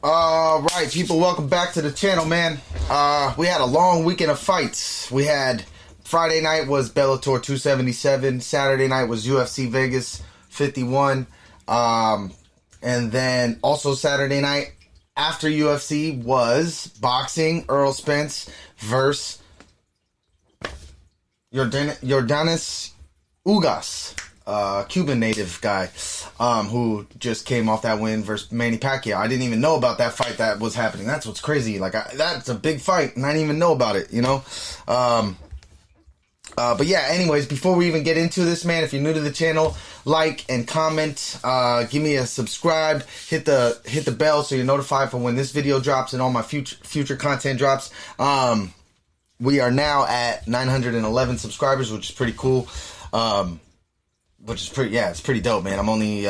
All right, people, welcome back to the channel, man. We had a long weekend of fights. We had Friday night was Bellator 277. Saturday night was UFC Vegas 51. And then also Saturday night after UFC was boxing. Errol Spence versus Yordanis Ugas. Cuban native guy, who just came off that win versus Manny Pacquiao. I didn't even know about that fight that was happening. That's what's crazy. Like, that's a big fight, and I didn't even know about it, you know? But yeah, anyways, before we even get into this, man, if you're new to the channel, like and comment, give me a subscribe, hit the bell so you're notified for when this video drops and all my future content drops. We are now at 911 subscribers, which is pretty cool. Which is pretty, yeah, it's pretty dope, man. I'm only,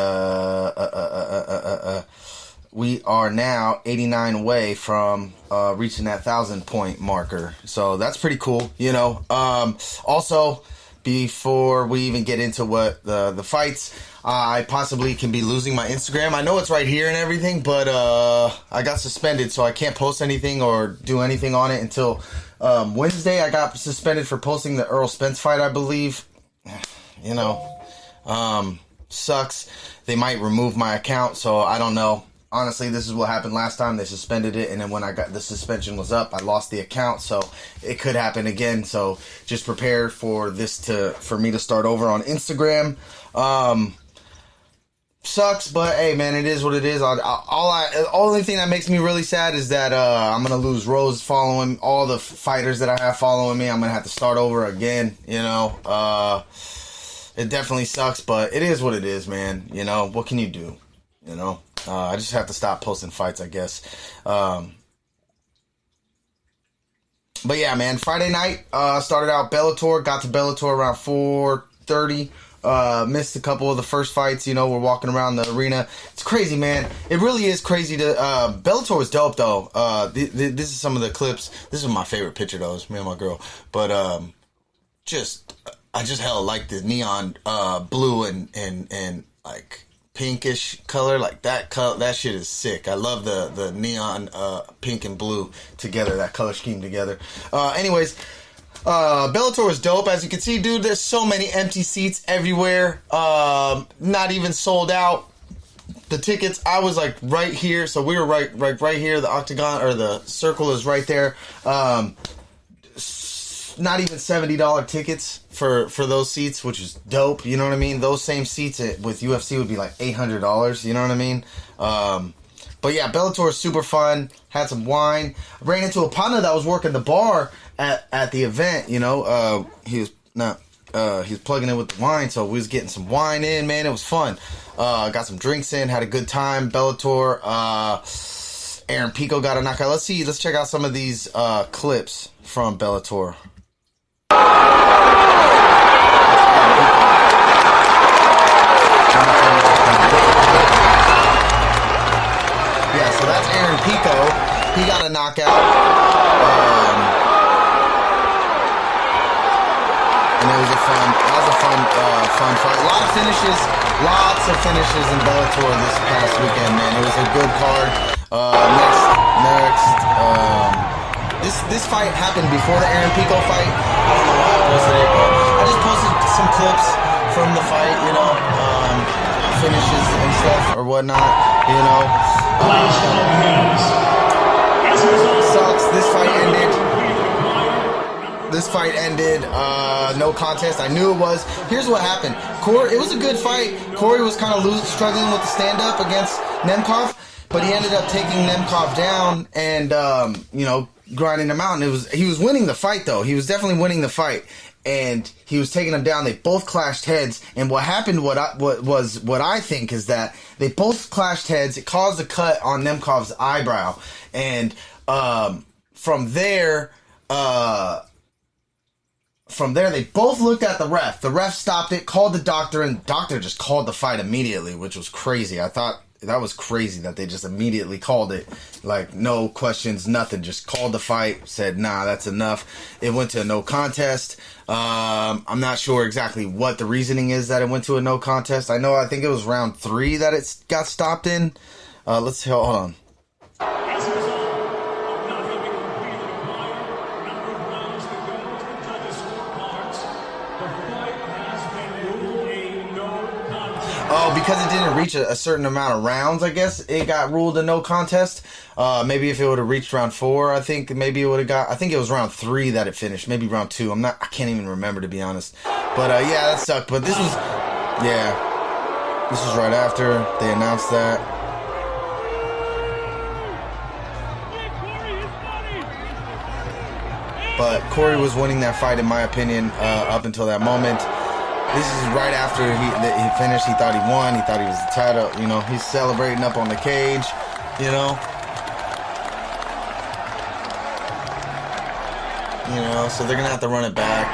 we are now 89 away from, reaching that 1,000 point marker. So that's pretty cool, you know. Also, before we even get into what the fights, I possibly can be losing my Instagram. I know it's right here and everything, but, I got suspended, so I can't post anything or do anything on it until, Wednesday. I got suspended for posting the Errol Spence fight, I believe. You know. Sucks. They might remove my account, so I don't know. Honestly, this is what happened last time. They suspended it, and then when I got the suspension was up, I lost the account, so it could happen again. So just prepare for for me to start over on Instagram. Sucks, but hey, man, it is what it is. Only thing that makes me really sad is that I'm gonna lose Rose following all the fighters that I have following me. I'm gonna have to start over again, you know. It definitely sucks, but it is what it is, man. You know, what can you do? You know, I just have to stop posting fights, I guess. But yeah, man, Friday night, started out Bellator, got to Bellator around 4:30. Missed a couple of the first fights, you know, we're walking around the arena. It's crazy, man. It really is crazy to, Bellator was dope, though. This is some of the clips. This is my favorite picture, though. It's me and my girl. But, I just hella like the neon blue and like pinkish color, like that color. That shit is sick. I love the neon pink and blue together, that color scheme together. Anyways, Bellator was dope. As you can see, dude, there's so many empty seats everywhere. Not even sold out. The tickets, I was like right here, so we were right here. The octagon or the circle is right there. Not even $70 tickets for those seats, which is dope. You know what I mean? Those same seats with UFC would be like $800. You know what I mean? But yeah, Bellator is super fun. Had some wine. Ran into a partner that was working the bar at the event. You know, he was plugging in with the wine, so we was getting some wine in. Man, it was fun. Got some drinks in. Had a good time. Bellator. Aaron Pico got a knockout. Let's check out some of these clips from Bellator. Yeah, so that's Aaron Pico. He got a knockout. And it was a fun fight. Lots of finishes in Bellator this past weekend, man. It was a good card. This fight happened before the Aaron Pico fight. I don't know why I posted it, but I just posted some clips from the fight, you know, finishes and stuff or whatnot, you know. Sucks. This fight ended. No contest. I knew it was. Here's what happened. It was a good fight. Corey was kind of struggling with the stand-up against Nemkov, but he ended up taking Nemkov down and, you know, grinding him out. And he was winning the fight, though. He was definitely winning the fight. And he was taking him down. They both clashed heads. And what happened, what I think is that they both clashed heads. It caused a cut on Nemkov's eyebrow. And from there, they both looked at the ref. The ref stopped it, called the doctor, and the doctor just called the fight immediately, which was crazy. I thought that was crazy that they just immediately called it. Like, no questions, nothing. Just called the fight, said, nah, that's enough. It went to a no contest. I'm not sure exactly what the reasoning is that it went to a no contest. I think it was round 3 that it got stopped in. Hold on. know, because it didn't reach a certain amount of rounds, I guess it got ruled a no contest. Maybe if it would have reached round 4, I think maybe it would have got. I think it was round 3 that it finished. Maybe round 2. I can't even remember, to be honest. But yeah, that sucked. But this was, yeah, this was right after they announced that. But Corey was winning that fight, in my opinion, up until that moment. This is right after he finished. He thought he won. He thought he was the title. You know, he's celebrating up on the cage. You know. So they're gonna have to run it back.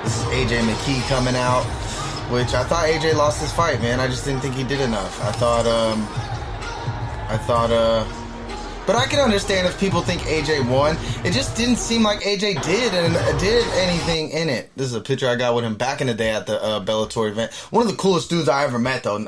This is AJ McKee coming out, which I thought AJ lost his fight, man. I just didn't think he did enough. I thought. But I can understand if people think AJ won. It just didn't seem like AJ did anything in it. This is a picture I got with him back in the day at the Bellator event. One of the coolest dudes I ever met, though,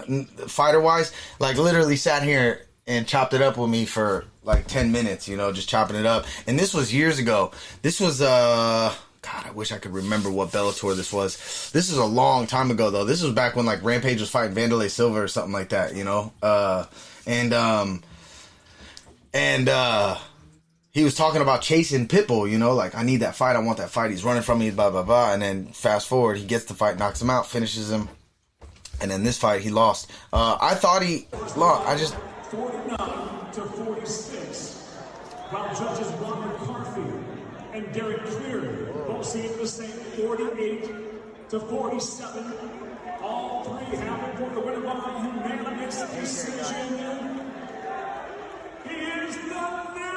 fighter-wise. Like, literally sat here and chopped it up with me for, like, 10 minutes, just chopping it up. And this was years ago. This was, God, I wish I could remember what Bellator this was. This is a long time ago, though. This was back when, like, Rampage was fighting Wanderlei Silva or something like that, And he was talking about chasing Pitbull, like, I need that fight, I want that fight, he's running from me, blah, blah, blah. And then fast forward, he gets the fight, knocks him out, finishes him. And then this fight, he lost. I thought he lost. 49-46. While judges Robert Carfield and Derek Cleary both seeing the same 48-47. All three have reported the winner by unanimous decision. He is the new.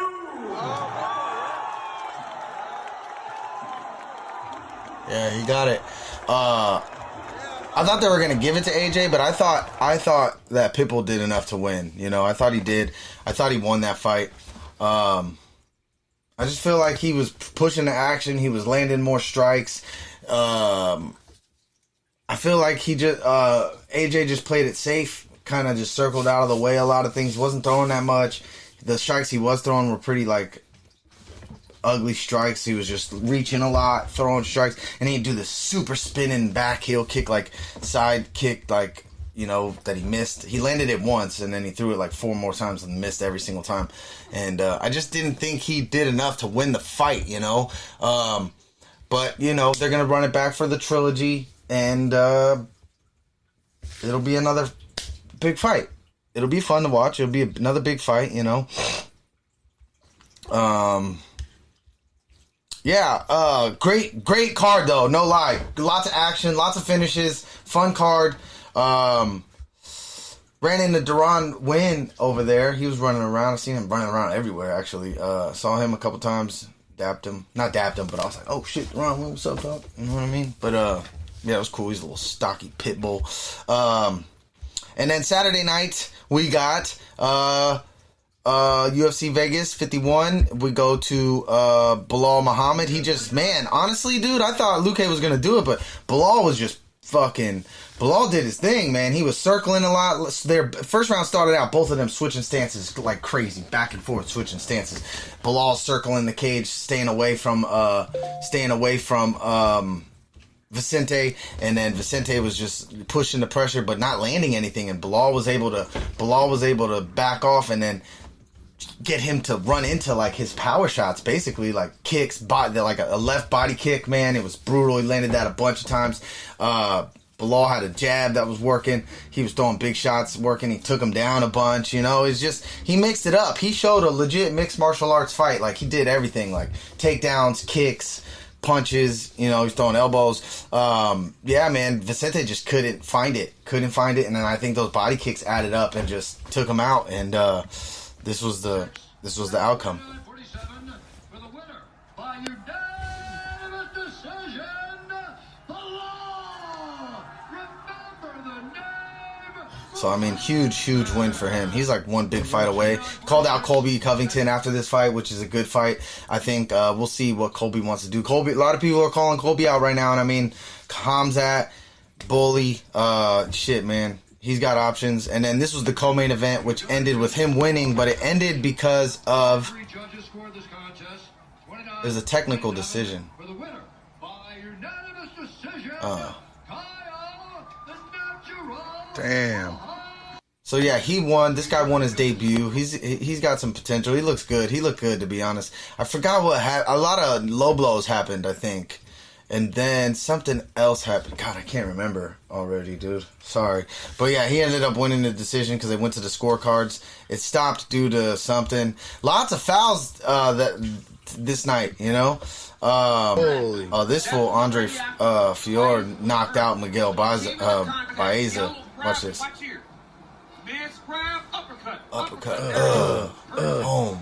Yeah, he got it. I thought they were gonna give it to AJ, but I thought that Pitbull did enough to win. I thought he did. I thought he won that fight. I just feel like he was pushing the action. He was landing more strikes. I feel like AJ just played it safe. Kind of just circled out of the way a lot of things. Wasn't throwing that much. The strikes he was throwing were pretty, like, ugly strikes. He was just reaching a lot, throwing strikes, and he'd do this super spinning back heel kick, like side kick, like, that he missed. He landed it once, and then he threw it like 4 more times and missed every single time. And I just didn't think he did enough to win the fight, But, they're going to run it back for the trilogy, and it'll be another big fight. It'll be fun to watch. It'll be another big fight, Yeah, great card, though, no lie. Lots of action, lots of finishes, fun card. Ran into Deron Wynn over there. He was running around. I've seen him running around everywhere, actually. Saw him a couple times, dapped him. Not dapped him, but I was like, oh, shit, Deron Wynn, what's up, dog? You know what I mean? But, yeah, it was cool. He's a little stocky pit bull. And then Saturday night, we got UFC Vegas 51. We go to Bilal Muhammad. Honestly, dude, I thought Luque was going to do it, but Bilal was just Bilal did his thing, man. He was circling a lot. Their first round started out, both of them switching stances like crazy, back and forth switching stances. Bilal circling the cage, staying away from Vicente, and then Vicente was just pushing the pressure but not landing anything, and Bilal was able to back off and then get him to run into like his power shots, basically like kicks, like a left body kick, man. It was brutal. He landed that a bunch of times. Bilal had a jab that was working. He was throwing big shots working. He took him down a bunch. It's just, he mixed it up. He showed a legit mixed martial arts fight. Like, he did everything, like takedowns, kicks, punches, he's throwing elbows. Yeah, man, Vicente just couldn't find it. And then I think those body kicks added up and just took him out. And this was the outcome. For the winner by unanimous decision, Bilal. Remember the name. So, I mean, huge win for him. He's like one big fight away. Called out Colby Covington after this fight, which is a good fight. I think we'll see what Colby wants to do. Colby, a lot of people are calling Colby out right now, and I mean, Khamzat, Bully, shit, man. He's got options. And then this was the co-main event, which ended with him winning, but it ended because of there's a technical decision. Damn. So yeah, he won. This guy won his debut. He's got some potential. He looks good. He looked good, to be honest. I forgot what happened. A lot of low blows happened, I think. And then something else happened. God, I can't remember already, dude. Sorry. But yeah, he ended up winning the decision because they went to the scorecards. It stopped due to something. Lots of fouls this night, you know. This fool, Andre Fior, knocked out Miguel Baeza. Watch this. Uppercut. Boom.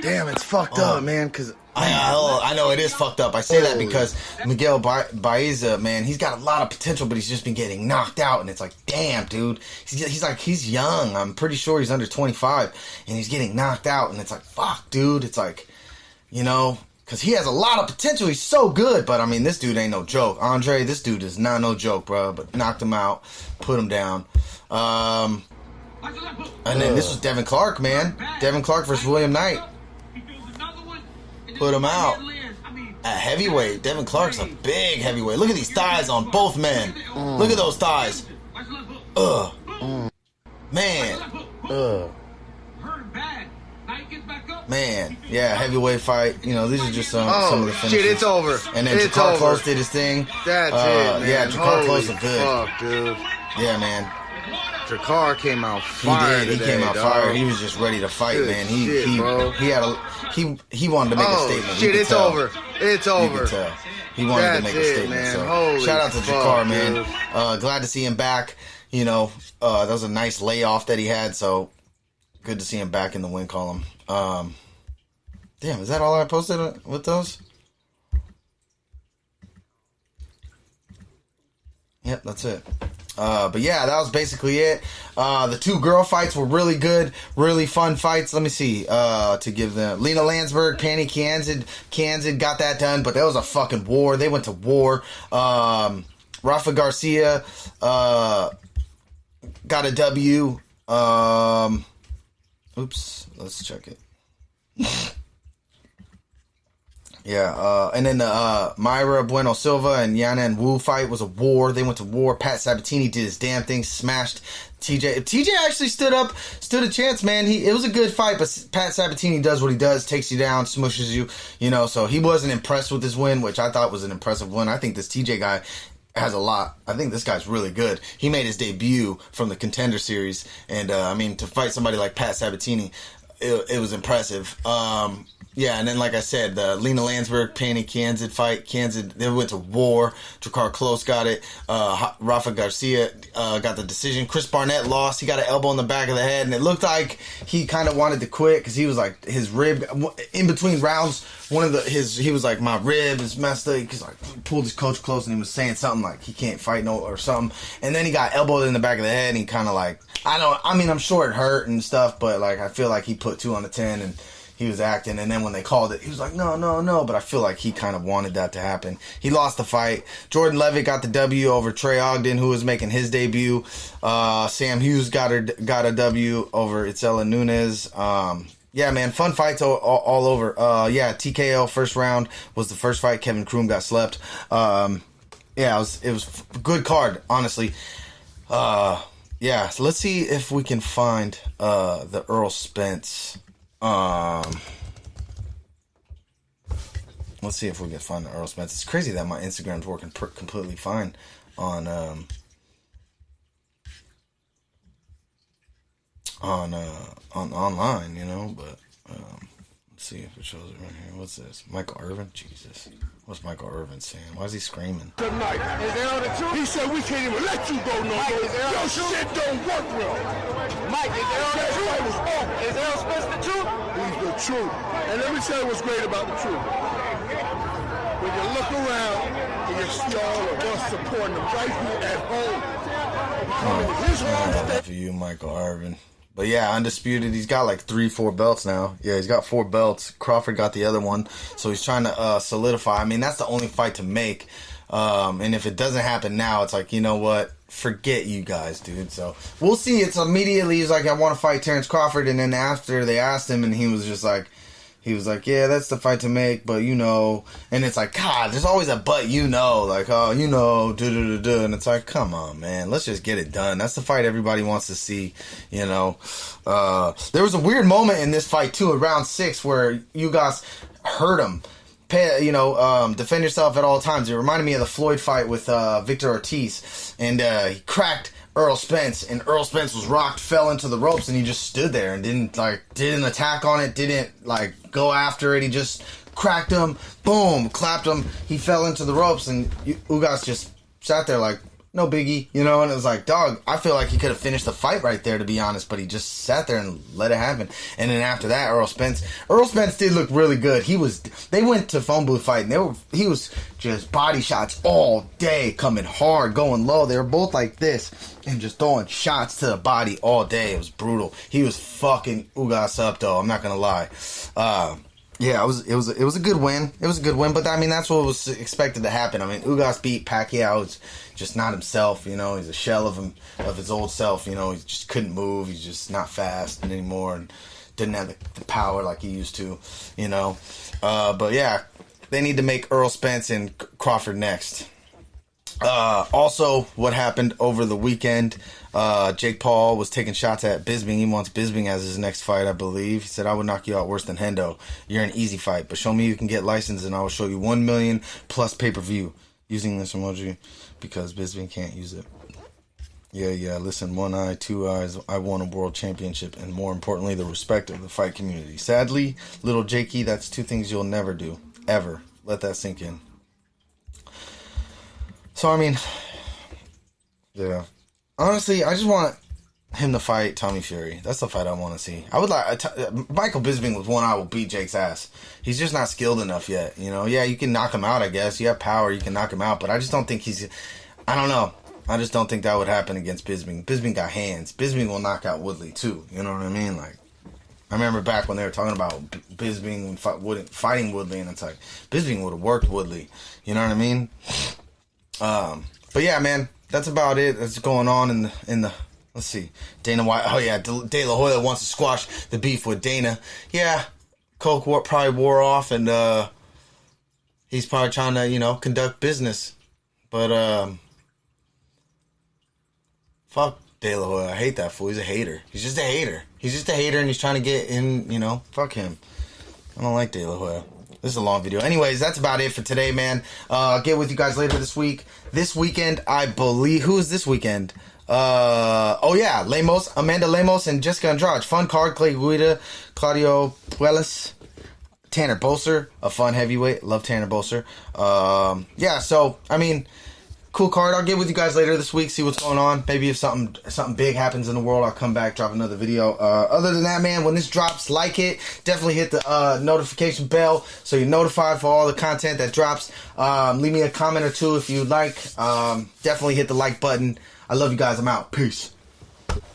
Damn, it's fucked up, man, because... I know it is fucked up. I say that because Miguel Baeza, man, he's got a lot of potential, but he's just been getting knocked out, and it's like, damn, dude. He's young. I'm pretty sure he's under 25, and he's getting knocked out, and it's like, fuck, dude. It's like, you know, because he has a lot of potential. He's so good, but I mean, this dude ain't no joke. Andre, this dude is not no joke, bro. But knocked him out, put him down. And then this was Devin Clark, man. Devin Clark versus William Knight. Put him out. At heavyweight, Devin Clark's a big heavyweight. Look at these thighs on both men. Look at those thighs. Man. Man. Yeah, heavyweight fight. You know, these are just some of the finishes. Shit, it's over. And then Jakar Close did his thing. That's it, man. Yeah, Jakar Close looked good. Fuck, dude. Yeah, man. Jakar came out fired. He did. He came out fired. He was just ready to fight, Good man. shit, bro. He wanted to make a statement. Shit, it's over. It's You over. could tell. He wanted to make a statement. Man. So Holy shout out to fuck, Jakar, man. dude. Glad to see him back. You know, that was a nice layoff that he had. So good to see him back in the win column. Damn, is that all I posted with those? Yep, that's it. But yeah, that was basically it. The two girl fights were really good, really fun fights. Let me see, to give them. Lena Landsberg, Pannie Kianzad got that done, but that was a fucking war. They went to war. Rafa Garcia, got a W. Oops, let's check it. Yeah, and then the Mayra Bueno Silva and Yana and Wu fight was a war. They went to war. Pat Sabatini did his damn thing, smashed TJ. If TJ actually stood a chance, man. It was a good fight, but Pat Sabatini does what he does, takes you down, smushes you, you know. So he wasn't impressed with his win, which I thought was an impressive win. I think this TJ guy has a lot. I think this guy's really good. He made his debut from the Contender Series, and I mean, to fight somebody like Pat Sabatini, it was impressive. Yeah, and then like I said, the Lena Landsberg, Pannie Kianzad fight. Kianzad, they went to war. Jakar Close got it. Rafa Garcia got the decision. Chris Barnett lost. He got an elbow in the back of the head, and it looked like he kind of wanted to quit because he was like, his rib, in between rounds, he was like, my rib is messed up. He's like, pulled his coach close, and he was saying something like he can't fight or something. And then he got elbowed in the back of the head, and he kind of like, I'm sure it hurt and stuff, but like, I feel like he put 2 on the 10, and he was acting, and then when they called it, he was like, no, but I feel like he kind of wanted that to happen. He lost the fight. Jordan Levitt got the W over Trey Ogden, who was making his debut. Sam Hughes got a W over Itzela Nunes. Yeah, man, fun fights all over. Yeah, TKO first round was the first fight. Kevin Kroom got slept. Yeah, it was a good card, honestly. Yeah, so let's see if we can find the Errol Spence. Let's see if we can find the Errol Spence. It's crazy that my Instagram's working completely fine on online, you know, but let's see if it shows it right here. What's this? Michael Irvin? Jesus. What's Michael Irvin saying? Why is he screaming? Tonight. Is Errol the truth? He said we can't even let you go no more. Your shit don't work well. Mike, is Errol the truth? Is Errol Spence the truth? He's the truth. And let me tell you what's great about the truth. When you look around and you see all of us supporting him right here at home. His home state. For you, Michael Irvin. But yeah, undisputed. He's got like 3-4 belts now. Yeah, he's got 4 belts. Crawford got the other one, so he's trying to solidify. I mean, that's the only fight to make. And if it doesn't happen now, it's like, you know what? Forget you guys, dude. So we'll see. It's immediately he's like, I want to fight Terrence Crawford, and then after they asked him, and he was just like, he was like, yeah, that's the fight to make, but you know, and it's like, God, there's always a but, you know, like, oh, you know, and it's like, come on, man, let's just get it done. That's the fight everybody wants to see, you know. There was a weird moment in this fight too, at round 6, where you guys hurt him. Defend yourself at all times. It reminded me of the Floyd fight with Victor Ortiz, and he cracked Errol Spence, and Errol Spence was rocked, fell into the ropes, and he just stood there and didn't attack on it, didn't go after it. He just cracked him, boom, clapped him. He fell into the ropes, and Ugas just sat there like, no biggie, you know. And it was like, dog, I feel like he could have finished the fight right there, to be honest, but he just sat there and let it happen. And then after that, Errol Spence did look really good. They went to phone booth fight, and he was just body shots all day, coming hard, going low. They were both like this and just throwing shots to the body all day. It was brutal. He was fucking Ugas up, though. I'm not gonna lie. Yeah, it was a good win. It was a good win, but I mean, that's what was expected to happen. I mean, Ugas beat Pacquiao. It's just not himself, you know. He's a shell of his old self, you know. He just couldn't move. He's just not fast anymore, and didn't have the power like he used to, you know. But yeah, they need to make Errol Spence and Crawford next. Also, what happened over the weekend, Jake Paul was taking shots at Bisping. He wants Bisping as his next fight, I believe. He said, I would knock you out worse than Hendo. You're an easy fight, but show me you can get licensed and I will show you 1 million plus pay-per-view using this emoji because Bisping can't use it. Yeah, listen, 1 eye, 2 eyes, I won a world championship, and more importantly, the respect of the fight community. Sadly, little Jakey, that's 2 things you'll never do. Ever. Let that sink in. So, I mean, yeah. Honestly, I just want him to fight Tommy Fury. That's the fight I want to see. I would like... Michael Bisping with 1 eye will beat Jake's ass. He's just not skilled enough yet, you know? Yeah, you can knock him out, I guess. You have power, you can knock him out, but I just don't think he's... I don't know. I just don't think that would happen against Bisping. Bisping got hands. Bisping will knock out Woodley, too. You know what I mean? Like, I remember back when they were talking about Bisping fighting Woodley, and it's like, Bisping would have worked Woodley. You know what I mean? But yeah, man, that's about it. That's going on in the let's see, Dana White. Oh yeah, De La Hoya wants to squash the beef with Dana. Yeah, Coke probably wore off, and he's probably trying to, you know, conduct business. But fuck De La Hoya. I hate that fool. He's a hater. He's just a hater. He's just a hater, and he's trying to get in. You know, fuck him. I don't like De La Hoya. This is a long video. Anyways, that's about it for today, man. I'll get with you guys later this week. This weekend, I believe... Who is this weekend? Oh, yeah. Amanda Lemos and Jessica Andrade. Fun card. Clay Guida, Claudio Puelles, Tanner Boser, a fun heavyweight. Love Tanner Boser. Yeah, so, I mean... Cool card. I'll get with you guys later this week, see what's going on. Maybe if something big happens in the world, I'll come back, drop another video. Other than that, man, when this drops, like it. Definitely hit the notification bell so you're notified for all the content that drops. Leave me a comment or two if you'd like. Definitely hit the like button. I love you guys. I'm out. Peace.